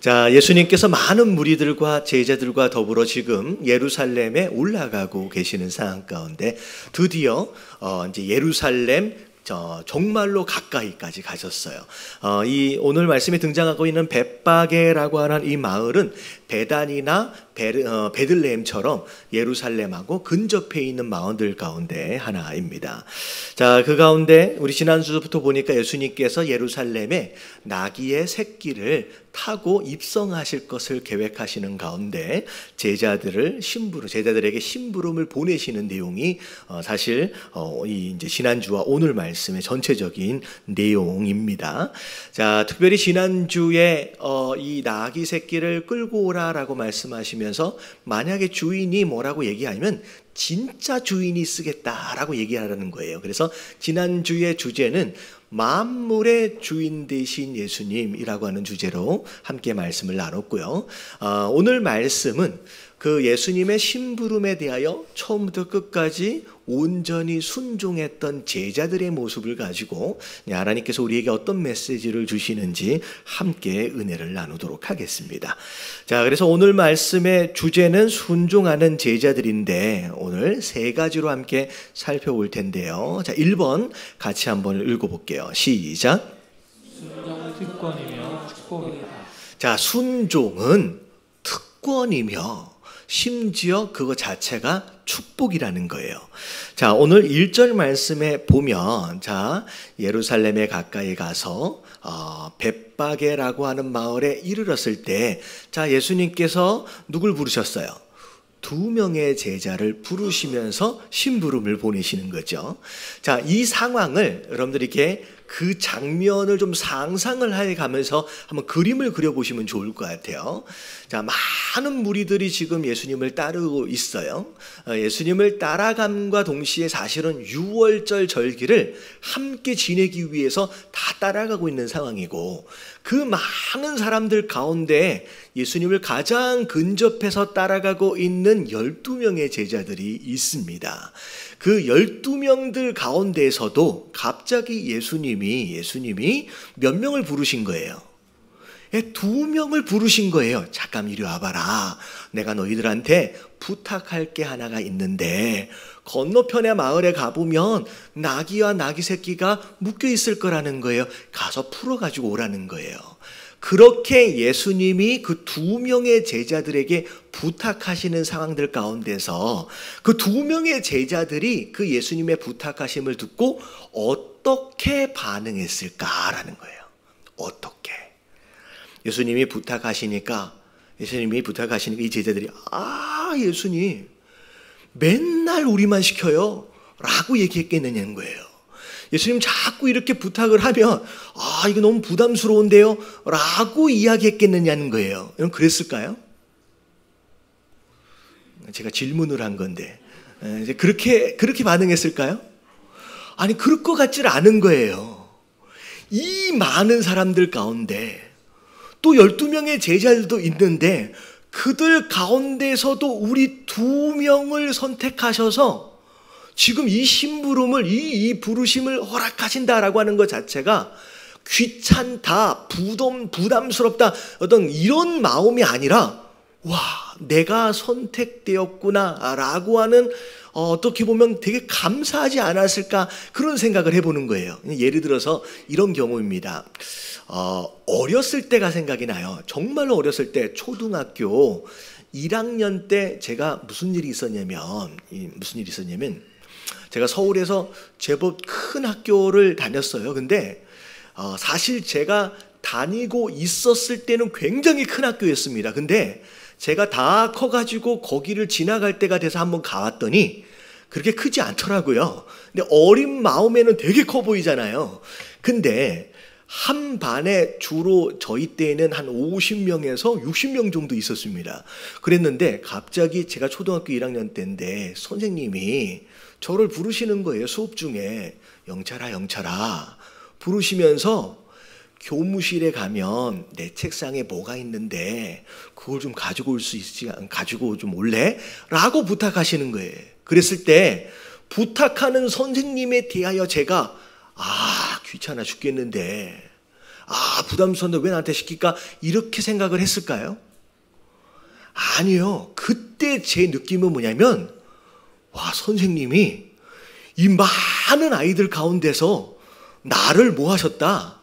자, 예수님께서 많은 무리들과 제자들과 더불어 지금 예루살렘에 올라가고 계시는 상황 가운데 드디어 이제 예루살렘 정말로 가까이까지 가셨어요. 이 오늘 말씀에 등장하고 있는 벳바게라고 하는 이 마을은 베단이나 베들레헴처럼 예루살렘하고 근접해 있는 마을들 가운데 하나입니다. 자, 그 가운데 우리 지난주부터 보니까 예수님께서 예루살렘에 나귀의 새끼를 타고 입성하실 것을 계획하시는 가운데 제자들에게 심부름을 보내시는 내용이 사실 이제 지난주와 오늘 말씀의 전체적인 내용입니다. 자, 특별히 지난주에 이 나귀 새끼를 끌고 오라라고 말씀하시면서 만약에 주인이 뭐라고 얘기하면 진짜 주인이 쓰겠다라고 얘기하라는 거예요. 그래서 지난주의 주제는 만물의 주인 되신 예수님이라고 하는 주제로 함께 말씀을 나눴고요. 오늘 말씀은 그 예수님의 심부름에 대하여 처음부터 끝까지 온전히 순종했던 제자들의 모습을 가지고 하나님께서 우리에게 어떤 메시지를 주시는지 함께 은혜를 나누도록 하겠습니다. 자, 그래서 오늘 말씀의 주제는 순종하는 제자들인데 오늘 세 가지로 함께 살펴볼 텐데요. 자, 1번 같이 한번 읽어볼게요. 시작. 순종은 특권이며 축복이다. 자, 순종은 특권이며 심지어 그거 자체가 축복이라는 거예요. 자, 오늘 1절 말씀에 보면 자, 예루살렘에 가까이 가서 벳바게라고 하는 마을에 이르렀을 때 자, 예수님께서 누굴 부르셨어요? 2명의 제자를 부르시면서 심부름을 보내시는 거죠. 자, 이 상황을 여러분들이 이렇게 그 장면을 좀 상상을 해 가면서 한번 그림을 그려보시면 좋을 것 같아요. 자, 많은 무리들이 지금 예수님을 따르고 있어요. 예수님을 따라감과 동시에 사실은 유월절 절기를 함께 지내기 위해서 다 따라가고 있는 상황이고 그 많은 사람들 가운데 예수님을 가장 근접해서 따라가고 있는 12명의 제자들이 있습니다. 그 12명들 가운데에서도 갑자기 예수님이 몇 명을 부르신 거예요? 2명을 부르신 거예요. 잠깐 이리 와봐라. 내가 너희들한테 부탁할 게 하나가 있는데 건너편의 마을에 가보면 나귀와 나귀 새끼가 묶여 있을 거라는 거예요. 가서 풀어가지고 오라는 거예요. 그렇게 예수님이 그 2명의 제자들에게 부탁하시는 상황들 가운데서 그 2명의 제자들이 그 예수님의 부탁하심을 듣고 어떻게 반응했을까라는 거예요. 어떻게? 예수님이 부탁하시니까 이 제자들이 예수님 맨날 우리만 시켜요 라고 얘기했겠느냐는 거예요. 예수님 자꾸 이렇게 부탁을 하면 이거 너무 부담스러운데요 라고 이야기했겠느냐는 거예요. 여러분 그랬을까요? 제가 질문을 한 건데 그렇게 반응했을까요? 아니 그럴 것 같질 않은 거예요. 이 많은 사람들 가운데 또 12명의 제자들도 있는데 그들 가운데서도 우리 2명을 선택하셔서 지금 이 심부름을 이 부르심을 허락하신다라고 하는 것 자체가 귀찮다, 부담스럽다 어떤 이런 마음이 아니라 와, 내가 선택되었구나 라고 하는 어떻게 보면 되게 감사하지 않았을까 그런 생각을 해보는 거예요. 예를 들어서 이런 경우입니다. 어렸을 때가 생각이 나요. 정말로 어렸을 때 초등학교 1학년 때 제가 무슨 일이 있었냐면 제가 서울에서 제법 큰 학교를 다녔어요. 근데 사실 제가 다니고 있었을 때는 굉장히 큰 학교였습니다. 근데 제가 다 커가지고 거기를 지나갈 때가 돼서 한번 가봤더니 그렇게 크지 않더라고요. 근데 어린 마음에는 되게 커 보이잖아요. 근데 한 반에 주로 저희 때에는 한 50명에서 60명 정도 있었습니다. 그랬는데 갑자기 제가 초등학교 1학년 때인데 선생님이 저를 부르시는 거예요. 수업 중에 영철아 부르시면서 교무실에 가면 내 책상에 뭐가 있는데 그걸 좀 가지고 좀 올래? 라고 부탁하시는 거예요. 그랬을 때 부탁하는 선생님에 대하여 제가 귀찮아 죽겠는데 아, 부담스러운데 왜 나한테 시킬까? 이렇게 생각을 했을까요? 아니요. 그때 제 느낌은 뭐냐면, 와, 선생님이 이 많은 아이들 가운데서 나를 뭐 하셨다?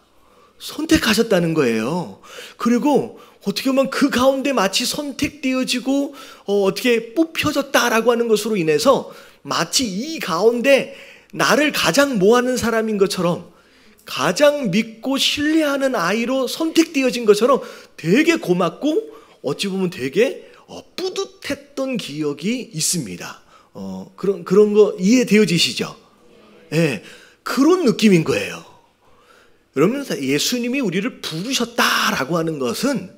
선택하셨다는 거예요. 그리고 어떻게 보면 그 가운데 마치 선택되어지고 어떻게 뽑혀졌다라고 하는 것으로 인해서 마치 이 가운데 나를 가장 뭐하는 사람인 것처럼, 가장 믿고 신뢰하는 아이로 선택되어진 것처럼 되게 고맙고 어찌 보면 되게 뿌듯했던 기억이 있습니다. 그런 거 이해되어지시죠? 예, 그런 느낌인 거예요. 여러분, 예수님이 우리를 부르셨다라고 하는 것은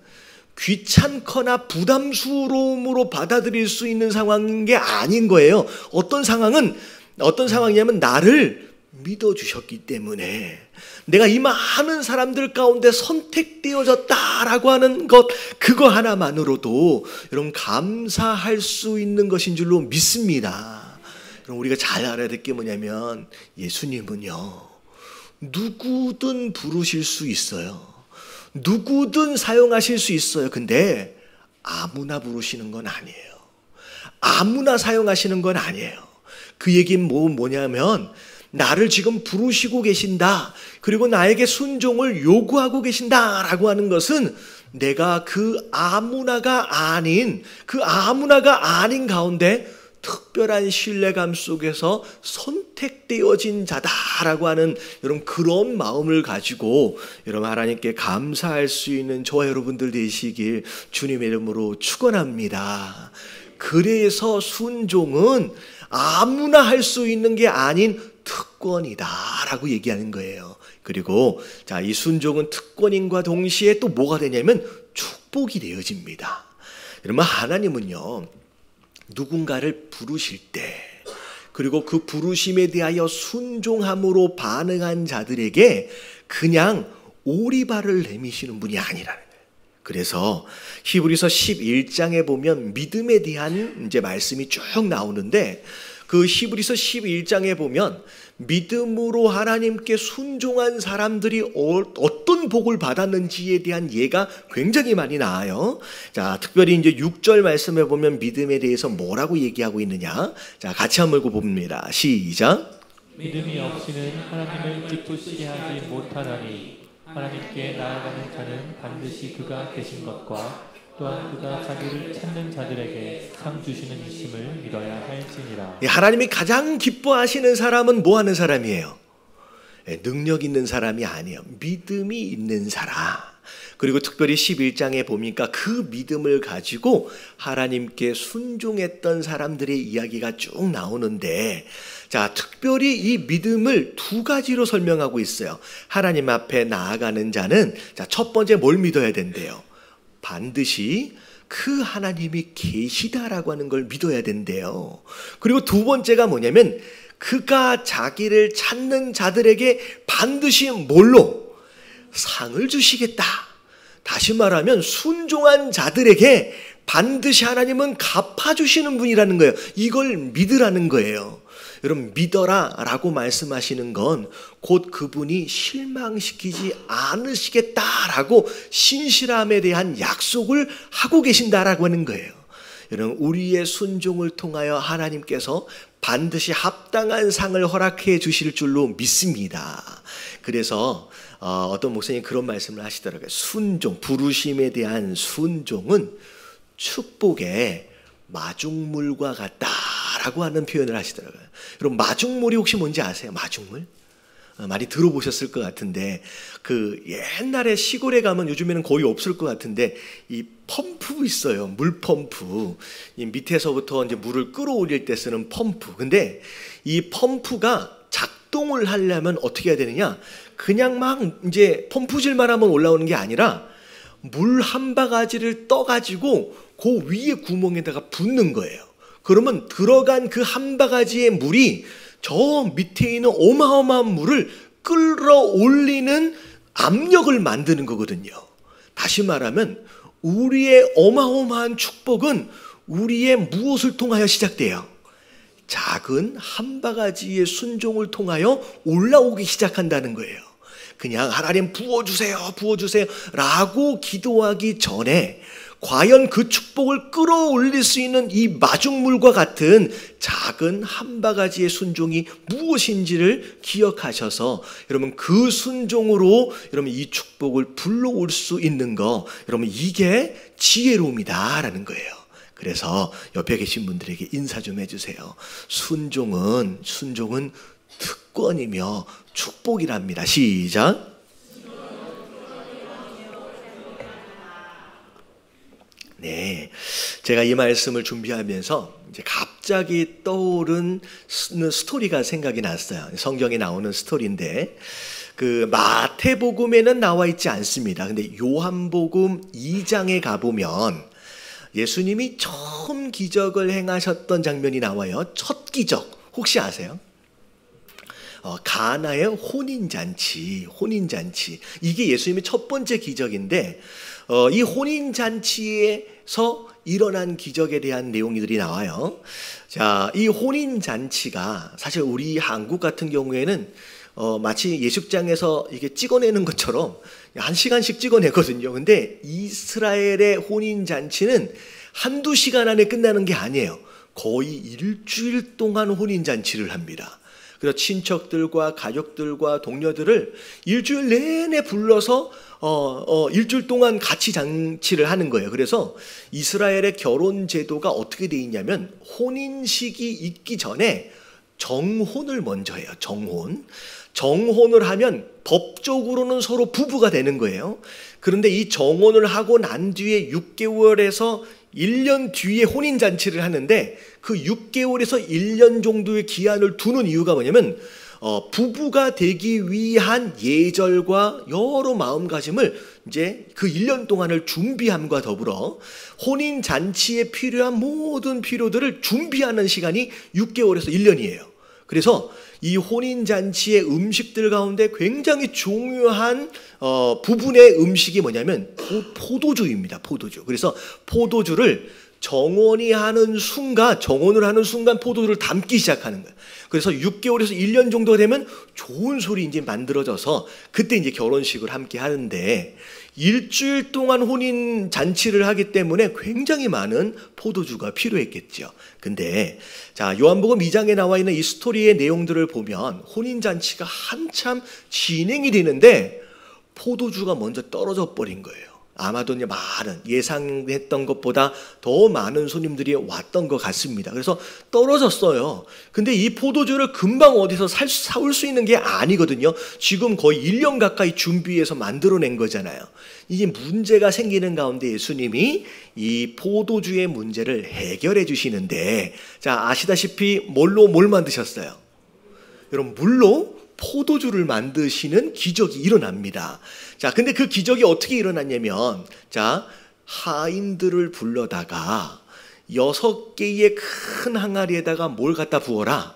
귀찮거나 부담스러움으로 받아들일 수 있는 상황인 게 아닌 거예요. 어떤 상황이냐면 나를 믿어주셨기 때문에, 내가 이 많은 사람들 가운데 선택되어졌다라고 하는 것, 그거 하나만으로도 여러분 감사할 수 있는 것인 줄로 믿습니다. 그럼 우리가 잘 알아야 될 게 뭐냐면, 예수님은요, 누구든 부르실 수 있어요. 누구든 사용하실 수 있어요. 근데 아무나 부르시는 건 아니에요. 아무나 사용하시는 건 아니에요. 그 얘기는 뭐냐면, 나를 지금 부르시고 계신다, 그리고 나에게 순종을 요구하고 계신다라고 하는 것은 내가 그 아무나가 아닌 가운데 특별한 신뢰감 속에서 선택되어진 자다라고 하는 여러분 그런 마음을 가지고 여러분 하나님께 감사할 수 있는 저와 여러분들 되시길 주님의 이름으로 축원합니다. 그래서 순종은 아무나 할 수 있는 게 아닌 특권이다라고 얘기하는 거예요. 그리고 이 순종은 특권인과 동시에 또 뭐가 되냐면 축복이 되어집니다. 여러분, 하나님은요, 누군가를 부르실 때, 그리고 그 부르심에 대하여 순종함으로 반응한 자들에게 그냥 오리발을 내미시는 분이 아니라는 거예요. 그래서 히브리서 11장에 보면 믿음에 대한 이제 말씀이 쭉 나오는데, 그 히브리서 11장에 보면 믿음으로 하나님께 순종한 사람들이 어떤 복을 받았는지에 대한 예가 굉장히 많이 나와요. 자, 특별히 이제 6절 말씀에 보면 믿음에 대해서 뭐라고 얘기하고 있느냐? 자, 같이 한번 읽고 봅니다. 시작. 믿음이 없이는 하나님을 기쁘시게 하지 못하나니 하나님께 나아가는 자는 반드시 그가 계신 것과 또한 그가 자기를 찾는 자들에게 상 주시는 이심을 믿어야 할지니라. 하나님이 가장 기뻐하시는 사람은 뭐 하는 사람이에요? 능력 있는 사람이 아니에요. 믿음이 있는 사람. 그리고 특별히 11장에 보니까 그 믿음을 가지고 하나님께 순종했던 사람들의 이야기가 쭉 나오는데, 자, 특별히 이 믿음을 두 가지로 설명하고 있어요. 하나님 앞에 나아가는 자는, 자, 첫 번째 뭘 믿어야 된대요? 반드시 그 하나님이 계시다라고 하는 걸 믿어야 된대요. 그리고 두 번째가 뭐냐면, 그가 자기를 찾는 자들에게 반드시 뭘로? 상을 주시겠다. 다시 말하면 순종한 자들에게 반드시 하나님은 갚아주시는 분이라는 거예요. 이걸 믿으라는 거예요. 여러분, 믿어라 라고 말씀하시는 건 곧 그분이 실망시키지 않으시겠다라고 신실함에 대한 약속을 하고 계신다라고 하는 거예요. 여러분, 우리의 순종을 통하여 하나님께서 반드시 합당한 상을 허락해 주실 줄로 믿습니다. 그래서 어떤 목사님이 그런 말씀을 하시더라고요. 순종, 부르심에 대한 순종은 축복의 마중물과 같다라고 하는 표현을 하시더라고요. 여러분, 마중물이 혹시 뭔지 아세요? 마중물? 많이 들어보셨을 것 같은데, 그 옛날에 시골에 가면, 요즘에는 거의 없을 것 같은데, 이 펌프 있어요. 물 펌프. 이 밑에서부터 이제 물을 끌어올릴 때 쓰는 펌프. 근데 이 펌프가 작동을 하려면 어떻게 해야 되느냐? 그냥 막 이제 펌프질만 하면 올라오는 게 아니라 물 한 바가지를 떠가지고 그 위에 구멍에다가 붓는 거예요. 그러면 들어간 그 한 바가지의 물이 저 밑에 있는 어마어마한 물을 끌어올리는 압력을 만드는 거거든요. 다시 말하면 우리의 어마어마한 축복은 우리의 무엇을 통하여 시작돼요? 작은 한 바가지의 순종을 통하여 올라오기 시작한다는 거예요. 그냥 하나님 부어주세요, 부어주세요 라고 기도하기 전에 과연 그 축복을 끌어올릴 수 있는 이 마중물과 같은 작은 한 바가지의 순종이 무엇인지를 기억하셔서 여러분 그 순종으로 여러분 이 축복을 불러올 수 있는 거, 여러분 이게 지혜로움이다라는 거예요. 그래서 옆에 계신 분들에게 인사 좀 해주세요. 순종은 특권이며 축복이랍니다. 시작. 네, 제가 이 말씀을 준비하면서 이제 갑자기 떠오른 스토리가 생각이 났어요. 성경에 나오는 스토리인데 그 마태복음에는 나와 있지 않습니다. 근데 요한복음 2장에 가보면 예수님이 처음 기적을 행하셨던 장면이 나와요. 첫 기적 혹시 아세요? 가나의 혼인잔치. 이게 예수님의 첫 번째 기적인데 이 혼인잔치에서 일어난 기적에 대한 내용들이 나와요. 자, 이 혼인잔치가 사실 우리 한국 같은 경우에는 마치 예식장에서 이게 찍어내는 것처럼 1시간씩 찍어내거든요. 근데 이스라엘의 혼인잔치는 한두 시간 안에 끝나는 게 아니에요. 거의 일주일 동안 혼인잔치를 합니다. 그래서 친척들과 가족들과 동료들을 일주일 내내 불러서 일주일 동안 같이 잔치를 하는 거예요. 그래서 이스라엘의 결혼 제도가 어떻게 돼 있냐면 혼인식이 있기 전에 정혼을 먼저 해요. 정혼을 하면 법적으로는 서로 부부가 되는 거예요. 그런데 이 정혼을 하고 난 뒤에 6개월에서 1년 뒤에 혼인잔치를 하는데 그 6개월에서 1년 정도의 기한을 두는 이유가 뭐냐면 부부가 되기 위한 예절과 여러 마음가짐을 이제 그 1년 동안을 준비함과 더불어 혼인잔치에 필요한 모든 필요들을 준비하는 시간이 6개월에서 1년이에요. 그래서 이 혼인잔치의 음식들 가운데 굉장히 중요한 부분의 음식이 뭐냐면 포도주입니다. 포도주. 그래서 포도주를 정혼을 하는 순간 포도주를 담기 시작하는 거예요. 그래서 6개월에서 1년 정도 되면 좋은 술이 이제 만들어져서 그때 이제 결혼식을 함께 하는데 일주일 동안 혼인 잔치를 하기 때문에 굉장히 많은 포도주가 필요했겠죠. 근데 자, 요한복음 2장에 나와 있는 이 스토리의 내용들을 보면 혼인 잔치가 한참 진행이 되는데 포도주가 먼저 떨어져 버린 거예요. 아마도 이제 예상했던 것보다 더 많은 손님들이 왔던 것 같습니다. 그래서 떨어졌어요. 근데 이 포도주를 금방 어디서 사올 수 있는 게 아니거든요. 지금 거의 1년 가까이 준비해서 만들어낸 거잖아요. 이게 문제가 생기는 가운데 예수님이 이 포도주의 문제를 해결해 주시는데, 자, 아시다시피 뭘 만드셨어요? 여러분, 물로 포도주를 만드시는 기적이 일어납니다. 자, 근데 그 기적이 어떻게 일어났냐면, 자, 하인들을 불러다가 6개의 큰 항아리에다가 뭘 갖다 부어라?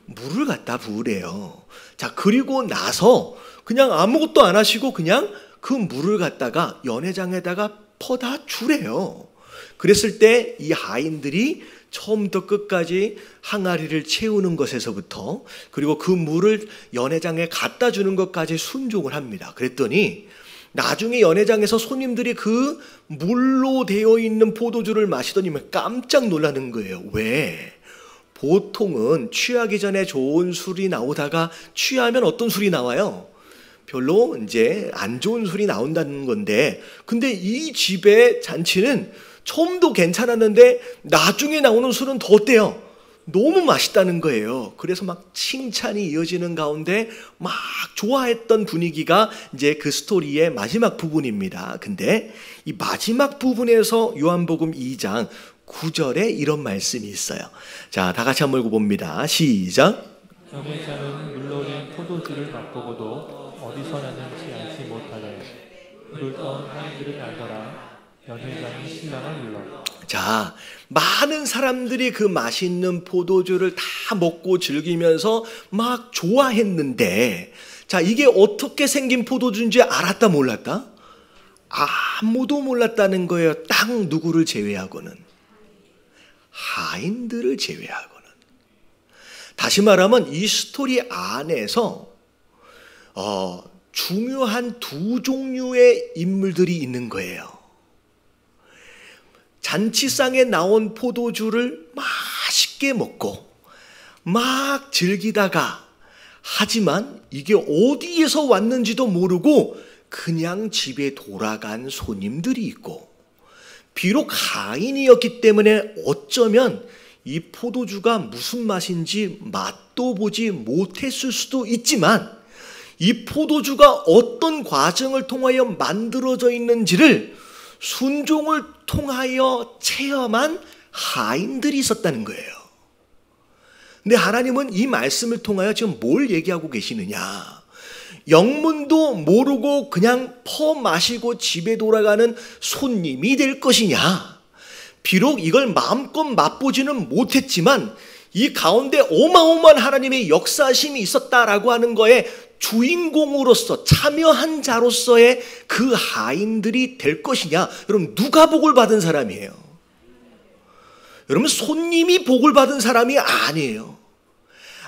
물을 갖다 부으래요. 자, 그리고 나서 그냥 아무것도 안 하시고 그냥 그 물을 갖다가 연회장에다가 퍼다 주래요. 그랬을 때 이 하인들이 처음부터 끝까지 항아리를 채우는 것에서부터 그리고 그 물을 연회장에 갖다 주는 것까지 순종을 합니다. 그랬더니 나중에 연회장에서 손님들이 그 물로 되어 있는 포도주를 마시더니 깜짝 놀라는 거예요. 왜? 보통은 취하기 전에 좋은 술이 나오다가 취하면 어떤 술이 나와요? 별로 이제 안 좋은 술이 나온다는 건데, 근데 이 집의 잔치는 처음도 괜찮았는데 나중에 나오는 술은 더 어때요? 너무 맛있다는 거예요. 그래서 막 칭찬이 이어지는 가운데 막 좋아했던 분위기가 이제 그 스토리의 마지막 부분입니다. 근데 이 마지막 부분에서 요한복음 2장 9절에 이런 말씀이 있어요. 자, 다 같이 한번 읽어봅니다. 시작. 연회장은 물러낸 포도주를 맛보고도 어디서 났는지 알지 못하되 물을 떠온 하인들은 알더라. 연회장이 신랑을 불러. 자, 많은 사람들이 그 맛있는 포도주를 다 먹고 즐기면서 막 좋아했는데, 자, 이게 어떻게 생긴 포도주인지 알았다 몰랐다? 아무도 몰랐다는 거예요. 딱 누구를 제외하고는. 하인들을 제외하고는. 다시 말하면 이 스토리 안에서 중요한 두 종류의 인물들이 있는 거예요. 잔치상에 나온 포도주를 맛있게 먹고 막 즐기다가, 하지만 이게 어디에서 왔는지도 모르고 그냥 집에 돌아간 손님들이 있고, 비록 하인이었기 때문에 어쩌면 이 포도주가 무슨 맛인지 맛도 보지 못했을 수도 있지만, 이 포도주가 어떤 과정을 통하여 만들어져 있는지를 순종을 통하여 체험한 하인들이 있었다는 거예요. 근데 하나님은 이 말씀을 통하여 지금 뭘 얘기하고 계시느냐? 영문도 모르고 그냥 퍼 마시고 집에 돌아가는 손님이 될 것이냐? 비록 이걸 마음껏 맛보지는 못했지만 이 가운데 어마어마한 하나님의 역사심이 있었다라고 하는 거에 주인공으로서, 참여한 자로서의 그 하인들이 될 것이냐? 여러분, 누가 복을 받은 사람이에요? 여러분, 손님이 복을 받은 사람이 아니에요.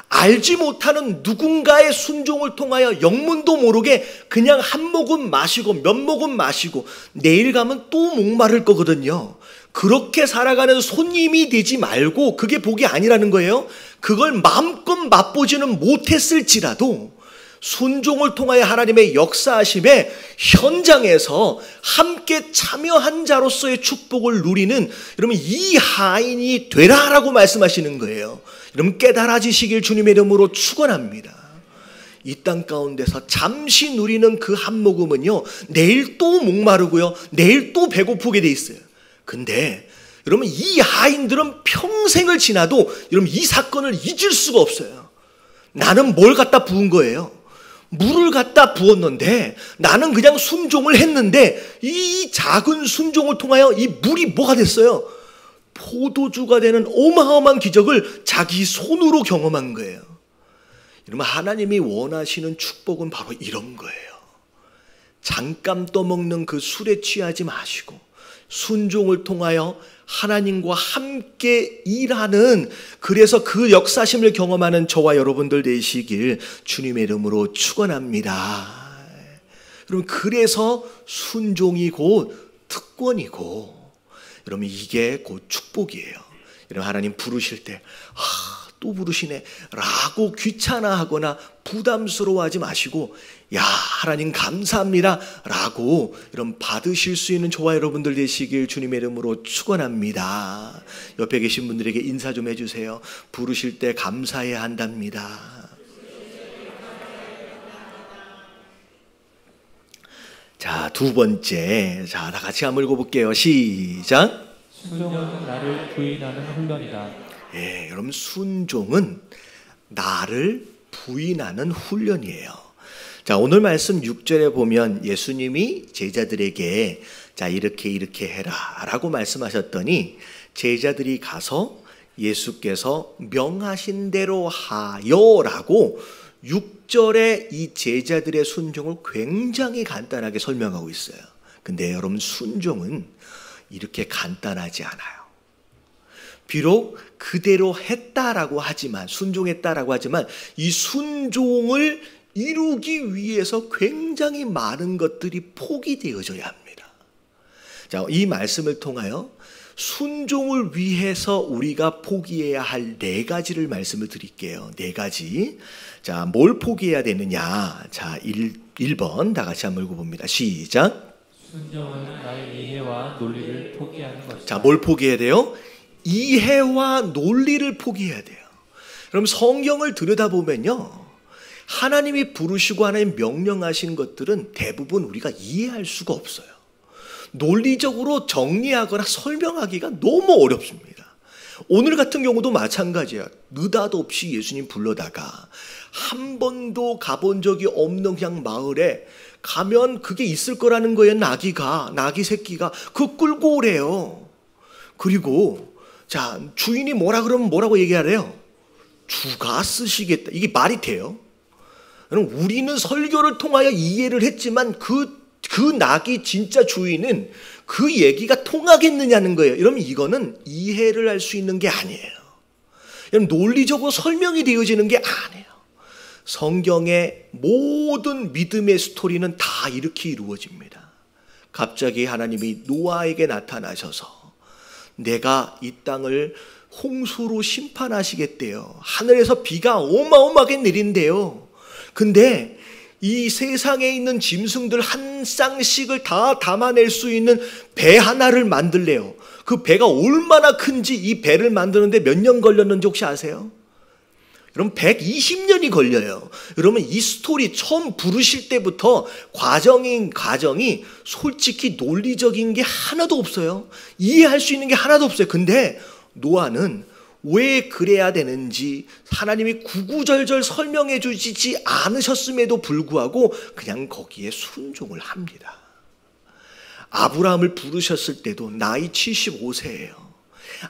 알지 못하는 누군가의 순종을 통하여 영문도 모르게 그냥 한 모금 마시고 몇 모금 마시고 내일 가면 또 목마를 거거든요. 그렇게 살아가는 손님이 되지 말고, 그게 복이 아니라는 거예요. 그걸 마음껏 맛보지는 못했을지라도 순종을 통하여 하나님의 역사하심의 현장에서 함께 참여한 자로서의 축복을 누리는, 여러분, 이 하인이 되라라고 말씀하시는 거예요. 여러분, 깨달아지시길 주님의 이름으로 축원합니다. 이 땅 가운데서 잠시 누리는 그 한 모금은요, 내일 또 목마르고요, 내일 또 배고프게 돼 있어요. 근데 여러분, 이 하인들은 평생을 지나도 여러분 이 사건을 잊을 수가 없어요. 나는 뭘 갖다 부은 거예요? 물을 갖다 부었는데 나는 그냥 순종을 했는데 이 작은 순종을 통하여 이 물이 뭐가 됐어요? 포도주가 되는 어마어마한 기적을 자기 손으로 경험한 거예요. 여러분, 하나님이 원하시는 축복은 바로 이런 거예요. 잠깐 떠먹는 그 술에 취하지 마시고 순종을 통하여 하나님과 함께 일하는, 그래서 그 역사심을 경험하는 저와 여러분들 되시길 주님의 이름으로 축원합니다. 여러분, 그래서 순종이 곧 특권이고, 여러분, 이게 곧 축복이에요. 여러분, 하나님 부르실 때 또 부르시네 라고 귀찮아하거나 부담스러워하지 마시고, 야, 하나님 감사합니다 라고 이런 받으실 수 있는 저와 여러분들 되시길 주님의 이름으로 축원합니다. 옆에 계신 분들에게 인사 좀 해주세요. 부르실 때 감사해야 한답니다. 자, 두 번째, 자, 다 같이 한번 읽어볼게요. 시작. 순종은 나를 부인하는 훈련이다. 예, 여러분, 순종은 나를 부인하는 훈련이에요. 자, 오늘 말씀 6절에 보면 예수님이 제자들에게 자, 이렇게 해라 라고 말씀하셨더니 제자들이 가서 예수께서 명하신 대로 하여 라고 6절에 이 제자들의 순종을 굉장히 간단하게 설명하고 있어요. 근데 여러분, 순종은 이렇게 간단하지 않아요. 비록 그대로 했다라고 하지만, 순종했다라고 하지만 이 순종을 이루기 위해서 굉장히 많은 것들이 포기되어져야 합니다. 자, 이 말씀을 통하여 순종을 위해서 우리가 포기해야 할 네 가지를 말씀을 드릴게요. 네 가지. 자, 뭘 포기해야 되느냐? 자, 1번 다 같이 한번 읽어봅니다. 시작. 순종은 나의 이해와 논리를 포기하는 것이다. 자, 뭘 포기해야 돼요? 이해와 논리를 포기해야 돼요. 그럼 성경을 들여다보면요, 하나님이 부르시고 하나님 명령하신 것들은 대부분 우리가 이해할 수가 없어요. 논리적으로 정리하거나 설명하기가 너무 어렵습니다. 오늘 같은 경우도 마찬가지야. 느닷없이 예수님 불러다가 한 번도 가본 적이 없는 그냥 마을에 가면 그게 있을 거라는 거예요. 나귀 새끼가 그거 끌고 오래요. 그리고 자, 주인이 뭐라 그러면 뭐라고 얘기하래요? 주가 쓰시겠다. 이게 말이 돼요? 우리는 설교를 통하여 이해를 했지만 그 낙이 진짜 주인은 그 얘기가 통하겠느냐는 거예요. 여러분, 이거는 이해를 할 수 있는 게 아니에요. 여러분, 논리적으로 설명이 되어지는 게 아니에요. 성경의 모든 믿음의 스토리는 다 이렇게 이루어집니다. 갑자기 하나님이 노아에게 나타나셔서 내가 이 땅을 홍수로 심판하시겠대요. 하늘에서 비가 어마어마하게 내린대요. 근데 이 세상에 있는 짐승들 한 쌍씩을 다 담아낼 수 있는 배 하나를 만들래요. 그 배가 얼마나 큰지 이 배를 만드는데 몇 년 걸렸는지 혹시 아세요? 여러분 120년이 걸려요. 여러분 이 스토리 처음 부르실 때부터 과정이 솔직히 논리적인 게 하나도 없어요. 이해할 수 있는 게 하나도 없어요. 근데 노아는 왜 그래야 되는지 하나님이 구구절절 설명해 주시지 않으셨음에도 불구하고 그냥 거기에 순종을 합니다. 아브라함을 부르셨을 때도 나이 75세예요.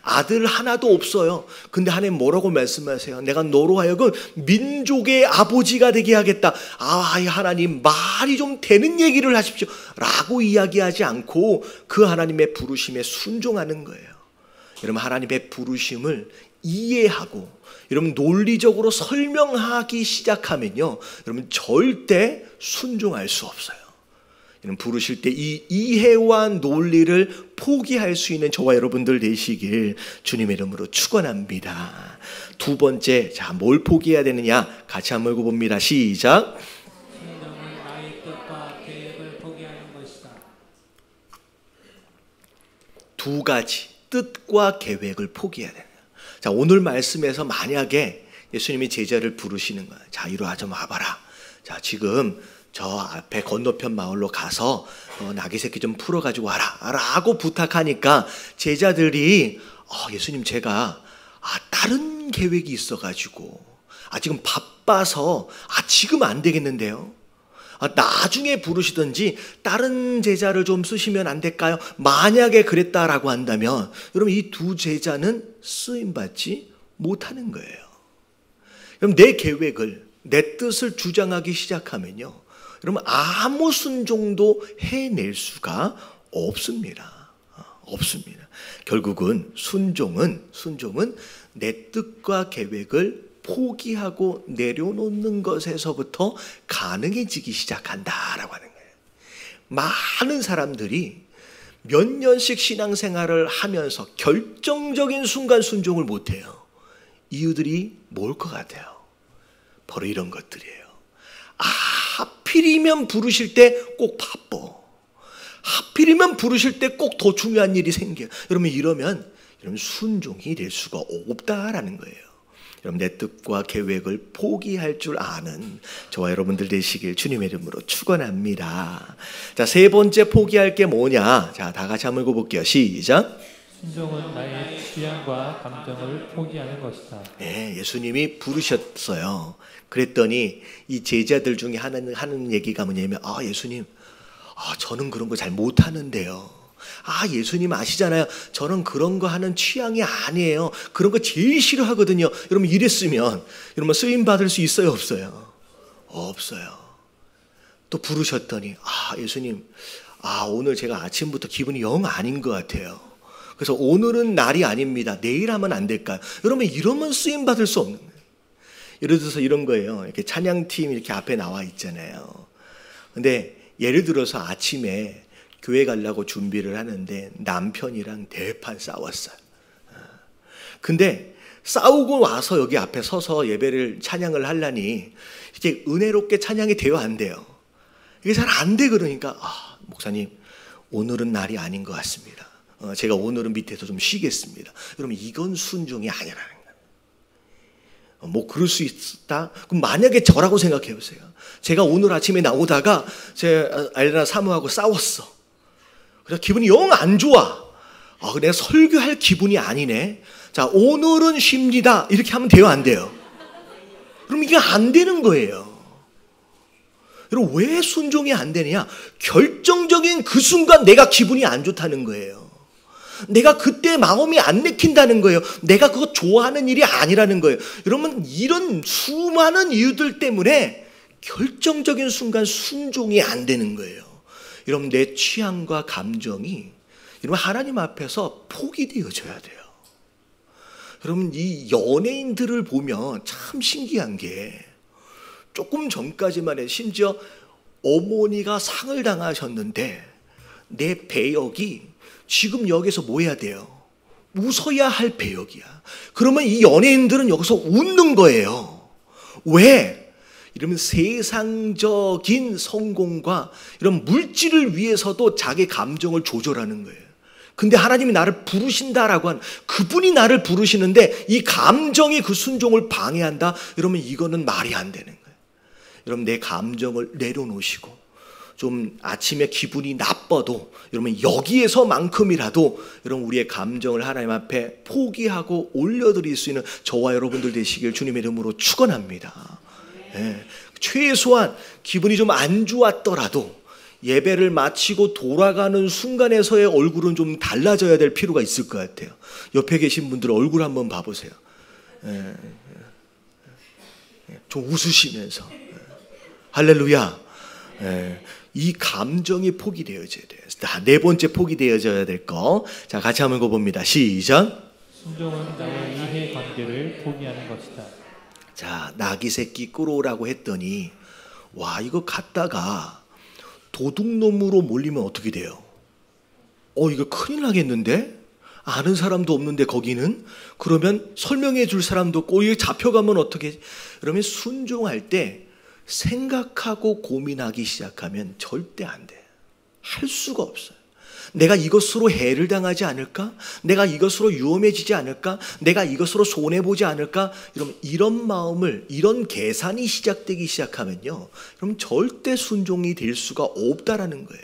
아들 하나도 없어요. 근데 하나님 뭐라고 말씀하세요? 내가 너로 하여금 민족의 아버지가 되게 하겠다. 하나님 말이 좀 되는 얘기를 하십시오 라고 이야기하지 않고 그 하나님의 부르심에 순종하는 거예요. 여러분 하나님의 부르심을 이해하고 여러분 논리적으로 설명하기 시작하면요, 여러분 절대 순종할 수 없어요. 여러분 부르실 때 이 이해와 논리를 포기할 수 있는 저와 여러분들 되시길 주님의 이름으로 축원합니다. 두 번째, 자, 뭘 포기해야 되느냐? 같이 한번 읽어봅니다. 시작. 순종은 나의 뜻과 계획을 포기하는 것이다. 두 가지 뜻과 계획을 포기해야 돼요. 자, 오늘 말씀에서 만약에 예수님이 제자를 부르시는 거예요. 자, 이리 와 좀 와봐라. 자, 지금 저 앞에 건너편 마을로 가서 나귀 새끼 좀 풀어가지고 와라 라고 부탁하니까 제자들이 예수님 제가 다른 계획이 있어가지고 지금 바빠서 지금 안 되겠는데요. 나중에 부르시든지 다른 제자를 좀 쓰시면 안 될까요? 만약에 그랬다라고 한다면 여러분 이 두 제자는 쓰임받지 못하는 거예요. 그럼 내 계획을, 내 뜻을 주장하기 시작하면요, 여러분 아무 순종도 해낼 수가 없습니다. 없습니다. 결국은 순종은 내 뜻과 계획을 포기하고 내려놓는 것에서부터 가능해지기 시작한다라고 하는 거예요. 많은 사람들이 몇 년씩 신앙생활을 하면서 결정적인 순간 순종을 못해요. 이유들이 뭘 것 같아요? 바로 이런 것들이에요. 하필이면 부르실 때 꼭 바빠. 하필이면 부르실 때 꼭 더 중요한 일이 생겨요. 여러분 이러면 순종이 될 수가 없다라는 거예요. 여러분 내 뜻과 계획을 포기할 줄 아는 저와 여러분들 되시길 주님의 이름으로 축원합니다. 자, 세 번째 포기할 게 뭐냐? 자, 다 같이 한번 읽어볼게요. 시작. 순종은 나의 취향과 감정을 포기하는 것이다. 네, 예수님이 부르셨어요. 그랬더니 이 제자들 중에 하는 얘기가 뭐냐면 예수님, 저는 그런 거 잘 못하는데요. 예수님 아시잖아요. 저는 그런 거 하는 취향이 아니에요. 그런 거 제일 싫어하거든요. 여러분 이랬으면 여러분 쓰임 받을 수 있어요, 없어요? 없어요. 또 부르셨더니 예수님, 오늘 제가 아침부터 기분이 영 아닌 것 같아요. 그래서 오늘은 날이 아닙니다. 내일 하면 안 될까요? 여러분 이러면 쓰임 받을 수 없는 거예요. 예를 들어서 이런 거예요. 이렇게 찬양팀 이렇게 앞에 나와 있잖아요. 근데 예를 들어서 아침에 교회 가려고 준비를 하는데 남편이랑 대판 싸웠어요. 근데 싸우고 와서 여기 앞에 서서 예배를 찬양을 하려니 이제 은혜롭게 찬양이 돼요, 안 돼요? 이게 잘 안 돼. 그러니까 목사님 오늘은 날이 아닌 것 같습니다. 제가 오늘은 밑에서 좀 쉬겠습니다. 여러분 이건 순종이 아니라는 거예요. 뭐 그럴 수 있다? 그럼 만약에 저라고 생각해 보세요. 제가 오늘 아침에 나오다가 제 알레나 사모하고 싸웠어. 그래서 기분이 영 안 좋아. 내가 설교할 기분이 아니네. 자, 오늘은 쉽니다. 이렇게 하면 돼요, 안 돼요? 그럼 이게 안 되는 거예요. 여러분 왜 순종이 안 되느냐? 결정적인 그 순간 내가 기분이 안 좋다는 거예요. 내가 그때 마음이 안 내킨다는 거예요. 내가 그거 좋아하는 일이 아니라는 거예요. 여러분 이런 수많은 이유들 때문에 결정적인 순간 순종이 안 되는 거예요. 여러분 내 취향과 감정이 여러분 하나님 앞에서 포기되어져야 돼요. 여러분 이 연예인들을 보면 참 신기한 게 조금 전까지만 해도 심지어 어머니가 상을 당하셨는데 내 배역이 지금 여기서 뭐 해야 돼요? 웃어야 할 배역이야. 그러면 이 연예인들은 여기서 웃는 거예요. 왜? 이러면 세상적인 성공과 이런 물질을 위해서도 자기 감정을 조절하는 거예요. 근데 하나님이 나를 부르신다라고 한, 그분이 나를 부르시는데 이 감정이 그 순종을 방해한다? 이러면 이거는 말이 안 되는 거예요. 여러분, 내 감정을 내려놓으시고 좀 아침에 기분이 나빠도 여러분 여기에서만큼이라도 여러분 우리의 감정을 하나님 앞에 포기하고 올려드릴 수 있는 저와 여러분들 되시길 주님의 이름으로 축원합니다. 예, 최소한 기분이 좀 안 좋았더라도 예배를 마치고 돌아가는 순간에서의 얼굴은 좀 달라져야 될 필요가 있을 것 같아요. 옆에 계신 분들 얼굴 한번 봐보세요. 예, 좀 웃으시면서 할렐루야. 예, 이 감정이 포기되어져야 돼요. 네 번째 포기되어져야 될 거. 자, 같이 한번 읽어봅니다. 시작. 순종은 나의 이해 관계를 포기하는 것이다. 자, 나귀 새끼 끌어오라고 했더니 와, 이거 갔다가 도둑놈으로 몰리면 어떻게 돼요? 이거 큰일 나겠는데? 아는 사람도 없는데 거기는? 그러면 설명해 줄 사람도 없고 이거 잡혀가면 어떻게? 그러면 순종할 때 생각하고 고민하기 시작하면 절대 안 돼. 할 수가 없어요. 내가 이것으로 해를 당하지 않을까? 내가 이것으로 위험해지지 않을까? 내가 이것으로 손해보지 않을까? 이런 마음을, 이런 계산이 시작되기 시작하면요, 그럼 절대 순종이 될 수가 없다라는 거예요.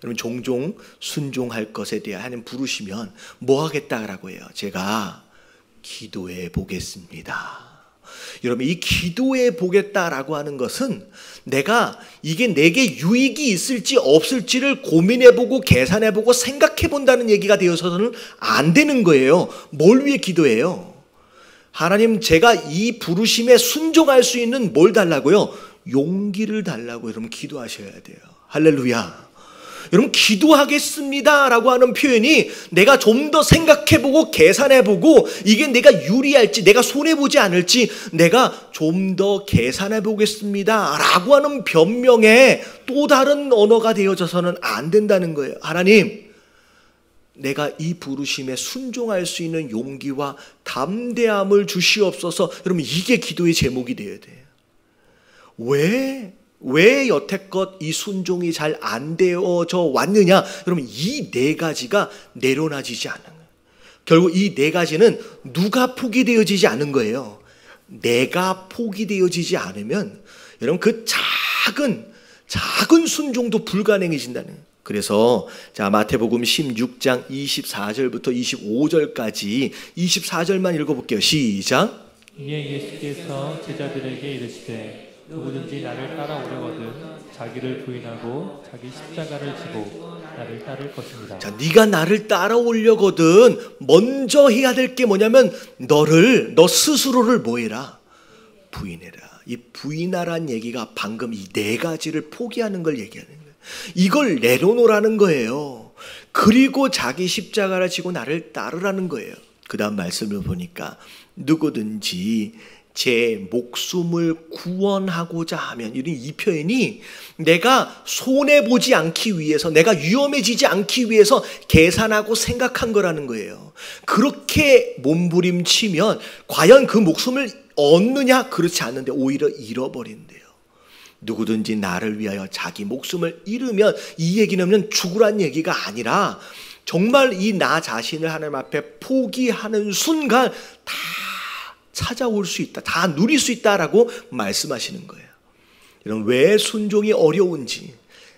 여러분, 종종 순종할 것에 대해 하나님 부르시면 뭐 하겠다라고 해요? 제가 기도해 보겠습니다. 여러분, 이 기도해 보겠다라고 하는 것은 내가 이게 내게 유익이 있을지 없을지를 고민해보고 계산해보고 생각해본다는 얘기가 되어서는 안 되는 거예요. 뭘 위해 기도해요? 하나님, 제가 이 부르심에 순종할 수 있는 뭘 달라고요? 용기를 달라고 여러분 기도하셔야 돼요. 할렐루야. 여러분, 기도하겠습니다 라고 하는 표현이 내가 좀 더 생각해보고 계산해보고 이게 내가 유리할지 내가 손해보지 않을지 내가 좀 더 계산해보겠습니다 라고 하는 변명에 또 다른 언어가 되어져서는 안 된다는 거예요. 하나님, 내가 이 부르심에 순종할 수 있는 용기와 담대함을 주시옵소서. 여러분, 이게 기도의 제목이 되어야 돼요. 왜 여태껏 이 순종이 잘 안 되어져 왔느냐? 여러분, 이 네 가지가 내려놔지지 않는 거예요. 결국 이 네 가지는 누가 포기되어지지 않은 거예요. 내가 포기되어지지 않으면 여러분 그 작은 순종도 불가능해진다는 거예요. 그래서 자, 마태복음 16장 24절부터 25절까지 24절만 읽어볼게요. 시작. 이에 예수께서 제자들에게 이르시되 누구든지 나를 따라오려거든 자기를 부인하고 자기 십자가를 지고 나를 따를 것입니다. 자, 네가 나를 따라오려거든 먼저 해야 될 게 뭐냐면 너 스스로를 뭐해라? 부인해라. 이 부인하라는 얘기가 방금 이 네 가지를 포기하는 걸 얘기하는 거예요. 이걸 내려놓으라는 거예요. 그리고 자기 십자가를 지고 나를 따르라는 거예요. 그 다음 말씀을 보니까 누구든지 제 목숨을 구원하고자 하면, 이 표현이 내가 손해보지 않기 위해서, 내가 위험해지지 않기 위해서 계산하고 생각한 거라는 거예요. 그렇게 몸부림치면 과연 그 목숨을 얻느냐? 그렇지 않는데 오히려 잃어버린대요. 누구든지 나를 위하여 자기 목숨을 잃으면, 이 얘기는 죽으란 얘기가 아니라 정말 이 나 자신을 하나님 앞에 포기하는 순간 다 찾아올 수 있다, 다 누릴 수 있다라고 말씀하시는 거예요. 여러분, 왜 순종이 어려운지,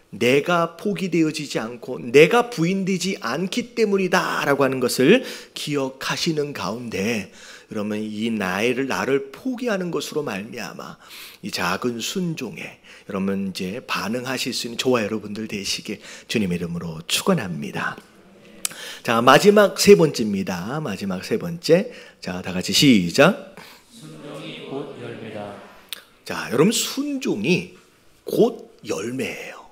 내가 포기되어지지 않고 내가 부인되지 않기 때문이다라고 하는 것을 기억하시는 가운데, 여러분, 이 나를 포기하는 것으로 말미암아 이 작은 순종에 여러분 이제 반응하실 수 있는 저와 여러분들 되시길 주님의 이름으로 축원합니다. 자, 마지막 세 번째입니다. 마지막 세 번째. 자, 다 같이 시작. 순종이 곧 열매다. 자, 여러분, 순종이 곧 열매예요.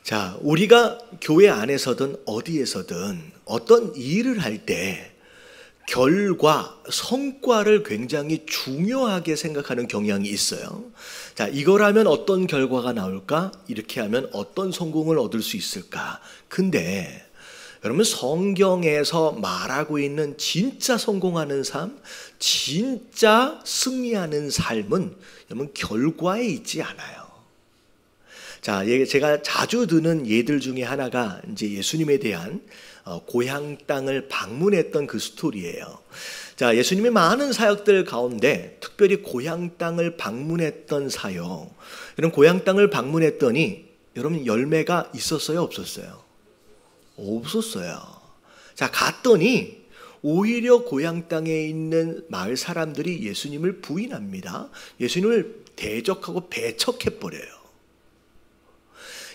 자, 우리가 교회 안에서든 어디에서든 어떤 일을 할 때 결과, 성과를 굉장히 중요하게 생각하는 경향이 있어요. 자, 이걸 하면 어떤 결과가 나올까? 이렇게 하면 어떤 성공을 얻을 수 있을까? 근데 여러분, 성경에서 말하고 있는 진짜 성공하는 삶, 진짜 승리하는 삶은 여러분 결과에 있지 않아요. 자, 제가 자주 드는 예들 중에 하나가 이제 예수님에 대한 고향 땅을 방문했던 그 스토리예요. 자, 예수님의 많은 사역들 가운데 특별히 고향 땅을 방문했던 사역, 이런 고향 땅을 방문했더니 여러분 열매가 있었어요, 없었어요? 없었어요. 자, 갔더니 오히려 고향 땅에 있는 마을 사람들이 예수님을 부인합니다. 예수님을 대적하고 배척해버려요.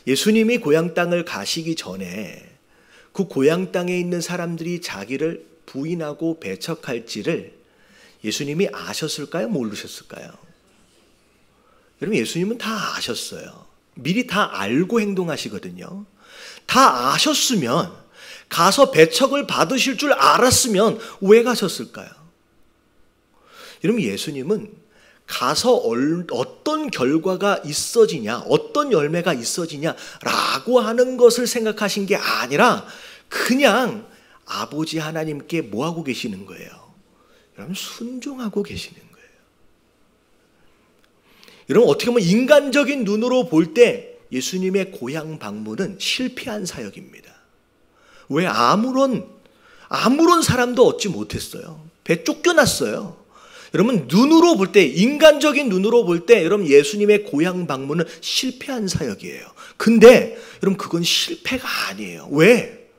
예수님이 고향 땅을 가시기 전에 그 고향 땅에 있는 사람들이 자기를 부인하고 배척할지를 예수님이 아셨을까요? 모르셨을까요? 여러분, 예수님은 다 아셨어요. 미리 다 알고 행동하시거든요. 다 아셨으면, 가서 배척을 받으실 줄 알았으면 왜 가셨을까요? 여러분, 예수님은 가서 어떤 결과가 있어지냐, 어떤 열매가 있어지냐라고 하는 것을 생각하신 게 아니라 그냥 아버지 하나님께 뭐하고 계시는 거예요? 여러분, 순종하고 계시는 거예요. 여러분, 어떻게 보면 인간적인 눈으로 볼 때 예수님의 고향 방문은 실패한 사역입니다. 왜? 아무런 사람도 얻지 못했어요. 배 쫓겨났어요. 여러분, 눈으로 볼 때, 인간적인 눈으로 볼 때 여러분 예수님의 고향 방문은 실패한 사역이에요. 근데 여러분, 그건 실패가 아니에요. 왜?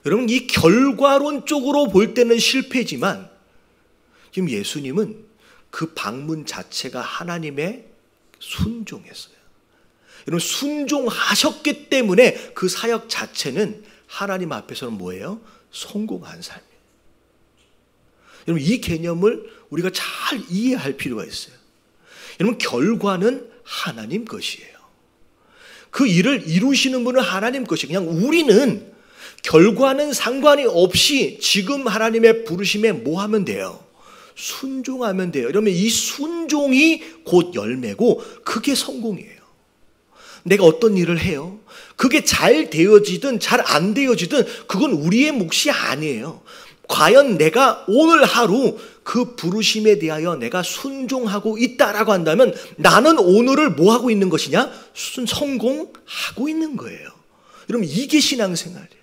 여러분, 이 결과론 쪽으로 볼 때는 실패지만 지금 예수님은 그 방문 자체가 하나님의 순종했어요. 여러분, 순종하셨기 때문에 그 사역 자체는 하나님 앞에서는 뭐예요? 성공한 삶이에요. 여러분, 이 개념을 우리가 잘 이해할 필요가 있어요. 여러분, 결과는 하나님 것이에요. 그 일을 이루시는 분은 하나님 것이에요. 그냥 우리는 결과는 상관이 없이 지금 하나님의 부르심에 뭐 하면 돼요? 순종하면 돼요. 그러면 이 순종이 곧 열매고 그게 성공이에요. 내가 어떤 일을 해요? 그게 잘 되어지든 잘 안 되어지든 그건 우리의 몫이 아니에요. 과연 내가 오늘 하루 그 부르심에 대하여 내가 순종하고 있다라고 한다면 나는 오늘을 뭐 하고 있는 것이냐? 성공하고 있는 거예요. 여러분, 이게 신앙생활이에요.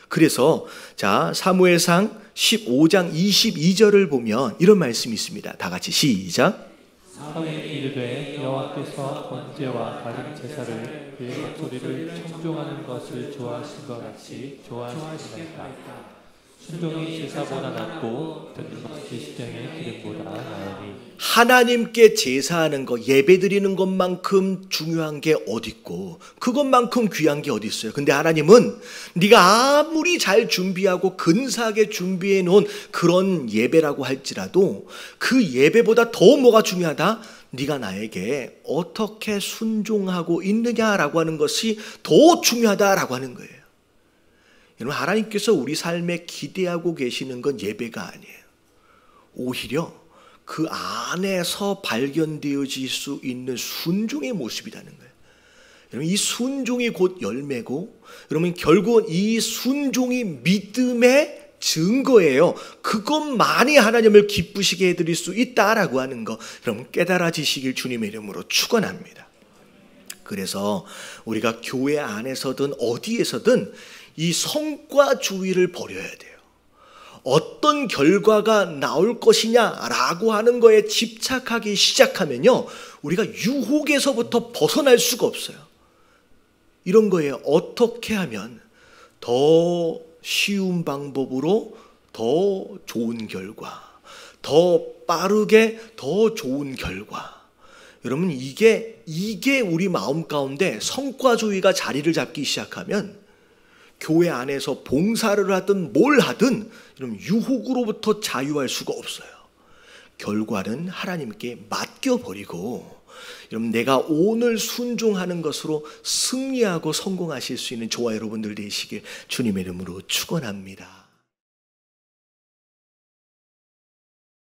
그래서 자, 사무엘상 15장 22절을 보면 이런 말씀이 있습니다. 다 같이 시작. 사무엘이 이르되 여호와께서 번제와 다른 제사를 그의 목소리를 청종하는 것을 좋아하신 것 같이 좋아하시니까 순종이 제사보다 낫고 듣는 것이 시장의 기름보다 나으니. 하나님께 제사하는 것, 예배드리는 것만큼 중요한 게 어디 있고 그것만큼 귀한 게 어디 있어요. 근데 하나님은 네가 아무리 잘 준비하고 근사하게 준비해 놓은 그런 예배라고 할지라도 그 예배보다 더 뭐가 중요하다? 네가 나에게 어떻게 순종하고 있느냐라고 하는 것이 더 중요하다라고 하는 거예요. 여러분, 하나님께서 우리 삶에 기대하고 계시는 건 예배가 아니에요. 오히려 그 안에서 발견되어질 수 있는 순종의 모습이라는 거예요. 여러분, 이 순종이 곧 열매고, 여러분 결국은 이 순종이 믿음의 증거예요. 그것만이 하나님을 기쁘시게 해드릴 수 있다라고 하는 거, 여러분 깨달아지시길 주님의 이름으로 축원합니다. 그래서 우리가 교회 안에서든 어디에서든 이 성과주의를 버려야 돼요. 어떤 결과가 나올 것이냐라고 하는 거에 집착하기 시작하면요, 우리가 유혹에서부터 벗어날 수가 없어요. 이런 거예요. 어떻게 하면 더 쉬운 방법으로 더 좋은 결과, 더 빠르게 더 좋은 결과. 여러분, 이게 우리 마음 가운데 성과주의가 자리를 잡기 시작하면 교회 안에서 봉사를 하든 뭘 하든 여러분 유혹으로부터 자유할 수가 없어요. 결과는 하나님께 맡겨버리고 여러분 내가 오늘 순종하는 것으로 승리하고 성공하실 수 있는 저와 여러분들 되시길 주님의 이름으로 축원합니다.